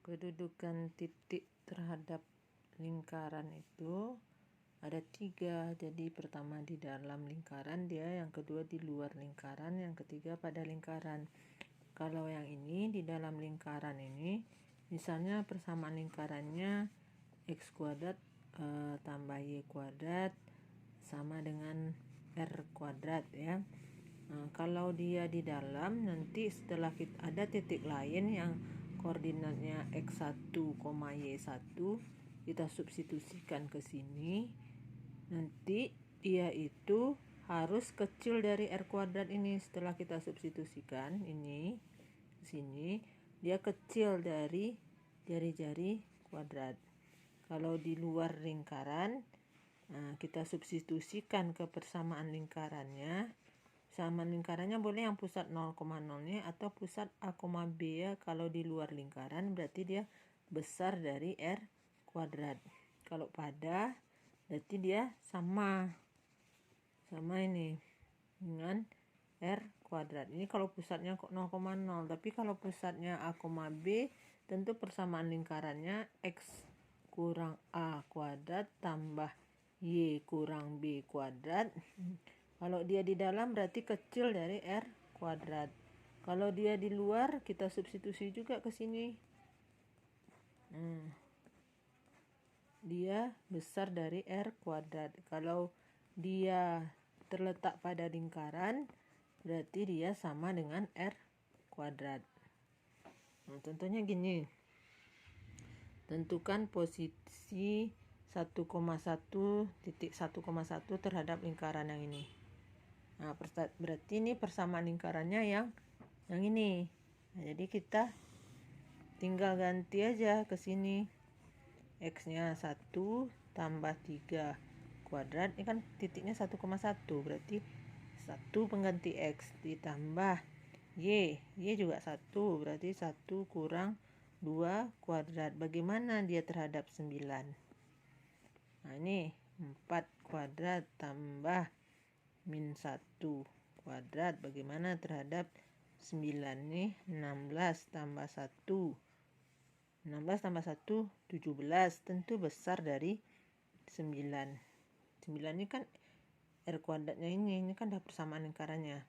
Kedudukan titik terhadap lingkaran itu ada 3. Jadi pertama di dalam lingkaran dia, yang kedua di luar lingkaran, yang ketiga pada lingkaran. Kalau yang ini di dalam lingkaran ini, misalnya persamaan lingkarannya x kuadrat tambah y kuadrat sama dengan r kuadrat ya. Kalau dia di dalam, nanti setelah kita ada titik lain yang koordinatnya x1, y1, kita substitusikan ke sini. Nanti dia itu harus kecil dari r kuadrat ini. Setelah kita substitusikan ini ke sini, dia kecil dari jari-jari kuadrat. Kalau di luar lingkaran, kita substitusikan ke persamaan lingkarannya. Persamaan lingkarannya boleh yang pusat 0,0-nya atau pusat A, B ya. Kalau di luar lingkaran berarti dia besar dari R kuadrat. Kalau pada berarti dia sama ini dengan R kuadrat. Ini kalau pusatnya 0,0. Tapi kalau pusatnya A, B, tentu persamaan lingkarannya X kurang A kuadrat tambah Y kurang B kuadrat. Kalau dia di dalam berarti kecil dari R kuadrat. Kalau dia di luar, kita substitusi juga ke sini. Dia besar dari R kuadrat. Kalau dia terletak pada lingkaran, berarti dia sama dengan R kuadrat. Contohnya gini. Tentukan posisi 1,1 terhadap lingkaran yang ini. Berarti ini persamaan lingkarannya yang ini. Jadi kita tinggal ganti aja ke sini. X-nya 1 tambah 3 kuadrat. Ini kan titiknya 1,1. Berarti 1 pengganti X ditambah Y. Y juga 1. Berarti 1 kurang 2 kuadrat. Bagaimana dia terhadap 9? Nah ini 4 kuadrat tambah min 1 kuadrat. Bagaimana terhadap 9 nih? 16 tambah 1. 16 tambah 1, 17. Tentu besar dari 9. 9 ini kan R kuadratnya ini kan udah persamaan lingkarannya.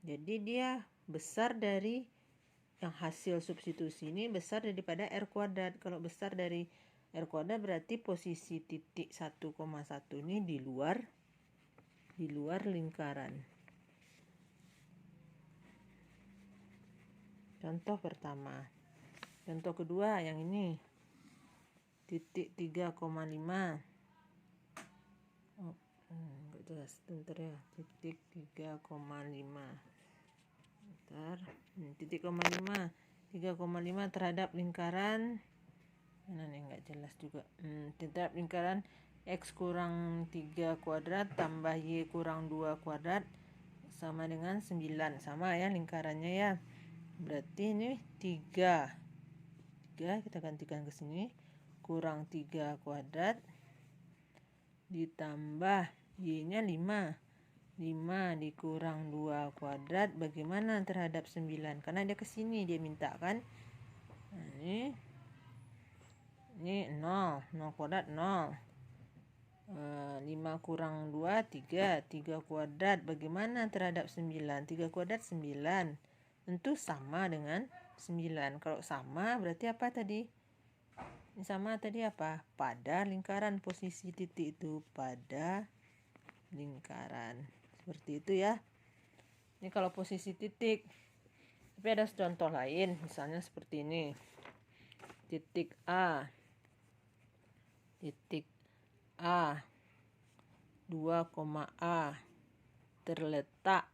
Jadi dia besar dari yang hasil substitusi ini besar daripada R kuadrat. Kalau besar dari R kuadrat berarti posisi titik 1,1 ini di luar lingkaran. Contoh pertama. Contoh kedua yang ini. Titik 3,5. Enggak jelas, bentar ya. Titik 3,5. Bentar. Titik 3,5 terhadap lingkaran. Mana nih, enggak jelas juga. Terhadap lingkaran X kurang 3 kuadrat tambah Y kurang 2 kuadrat sama dengan 9. Sama ya lingkarannya ya. Berarti ini 3 kita gantikan ke sini, kurang 3 kuadrat ditambah Y-nya 5 dikurang 2 kuadrat. Bagaimana terhadap 9? Karena dia ke sini dia minta kan. Nah, ini 0 kuadrat 0. 5 kurang 2 3 kuadrat. Bagaimana terhadap 9? 3 kuadrat 9. Tentu sama dengan 9. Kalau sama berarti apa tadi? Ini sama tadi apa? Pada lingkaran. Posisi titik itu pada lingkaran. Seperti itu ya. Ini kalau posisi titik. Tapi ada contoh lain. Misalnya seperti ini. Titik A. 2, A terletak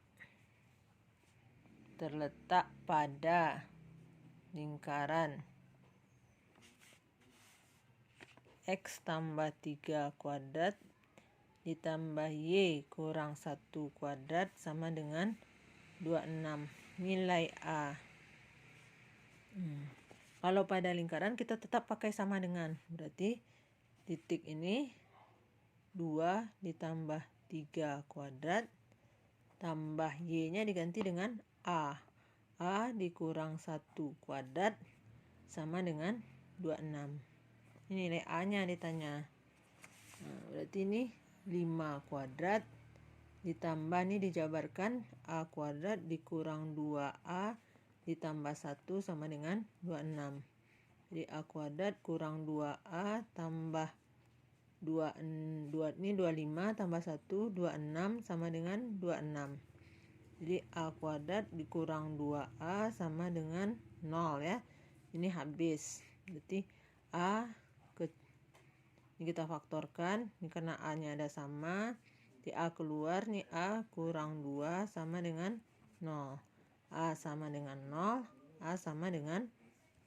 pada lingkaran X tambah 3 kuadrat ditambah Y kurang 1 kuadrat sama dengan 26. Nilai A. Kalau pada lingkaran kita tetap pakai sama dengan. Berarti titik ini 2 ditambah 3 kuadrat tambah Y-nya diganti dengan A. A dikurang 1 kuadrat sama dengan 26. Ini nilai A-nya ditanya. Nah, berarti ini 5 kuadrat ditambah, ini dijabarkan A kuadrat dikurang 2A ditambah 1 sama dengan 26. Jadi A kuadrat kurang 2A tambah 2 ini 25 tambah 1 26 sama dengan 26. Jadi A kuadrat dikurang 2A sama dengan 0 ya. Ini habis. Berarti A ini kita faktorkan, ini karena A-nya ada sama, di A keluar, nih A kurang 2 sama dengan 0. A sama dengan 0, A sama dengan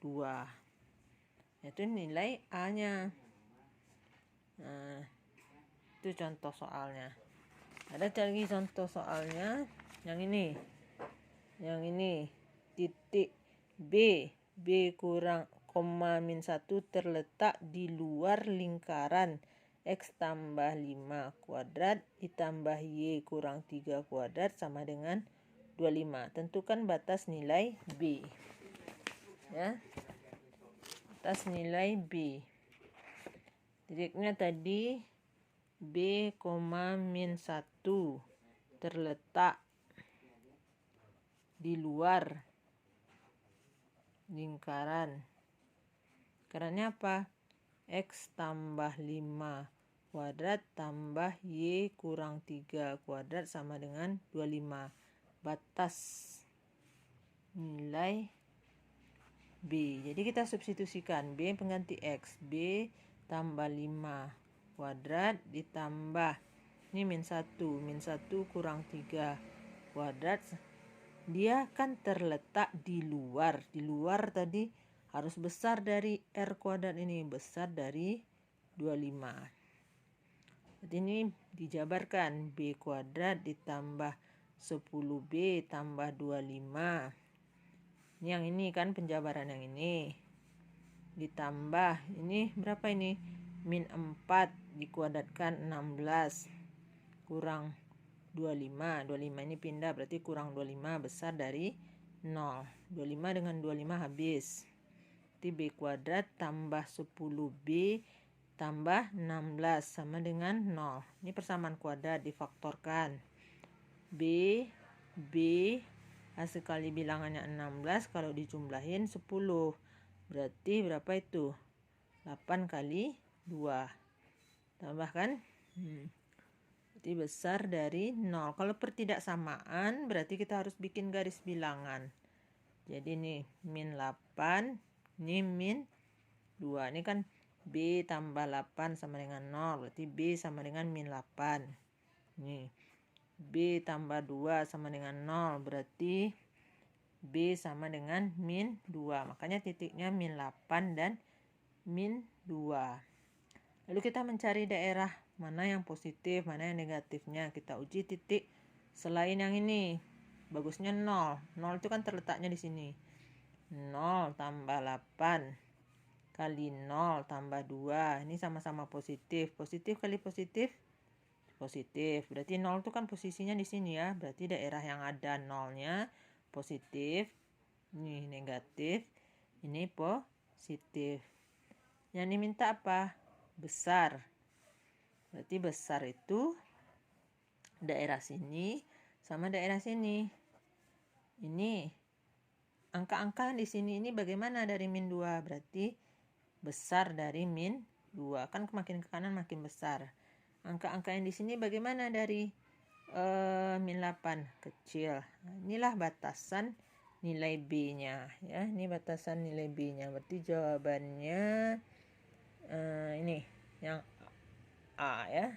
2. Itu nilai A-nya. Nah, itu contoh soalnya. Ada lagi contoh soalnya yang ini. Yang ini titik B kurang koma min 1 terletak di luar lingkaran X tambah 5 kuadrat ditambah Y kurang 3 kuadrat sama dengan 25. Tentukan batas nilai B. Ya. Batas nilai B. Titiknya tadi B, min 1 terletak di luar lingkaran. Lingkarannya apa? X tambah 5 kuadrat tambah Y kurang 3 kuadrat sama dengan 25. Batas nilai B. Jadi kita substitusikan B pengganti X. B tambah 5 kuadrat ditambah, ini min 1 kurang 3 kuadrat. Dia kan terletak di luar. Di luar tadi harus besar dari R kuadrat ini, besar dari 25. Jadi ini dijabarkan B kuadrat ditambah 10B tambah 25. Ini yang ini kan penjabaran yang ini. Ditambah, ini berapa ini? Min 4 dikuadratkan 16 kurang 25. 25 ini pindah, berarti kurang 25 besar dari 0. 25 dengan 25 habis. Berarti B kuadrat tambah 10B tambah 16 sama dengan 0. Ini persamaan kuadrat difaktorkan. B hasil kali bilangannya 16, kalau dijumlahin 10. Berarti berapa itu? 8 kali 2. Tambahkan. Berarti besar dari 0. Kalau pertidaksamaan berarti kita harus bikin garis bilangan. Jadi ini min 8, ini min 2. Ini kan B tambah 8 sama dengan 0. Berarti B sama dengan min 8. Ini B tambah 2 sama dengan 0. Berarti B sama dengan min 2. Makanya titiknya min 8 dan min 2. Lalu kita mencari daerah mana yang positif, mana yang negatifnya. Kita uji titik selain yang ini. Bagusnya 0. 0 itu kan terletaknya di sini. 0 tambah 8 kali 0 tambah 2. Ini sama-sama positif. Positif kali positif, positif. Berarti 0 itu kan posisinya di sini ya. Berarti daerah yang ada 0-nya positif. Ini negatif. Ini positif. Yang diminta apa? Besar. Berarti besar itu daerah sini sama daerah sini. Ini angka-angka di sini ini bagaimana dari min 2? Berarti besar dari min 2. Kan makin ke kanan makin besar. Angka-angka yang di sini bagaimana dari min 8? Kecil. Nah, inilah batasan nilai B-nya ya. Ini batasan nilai B-nya. Berarti jawabannya ini yang A ya.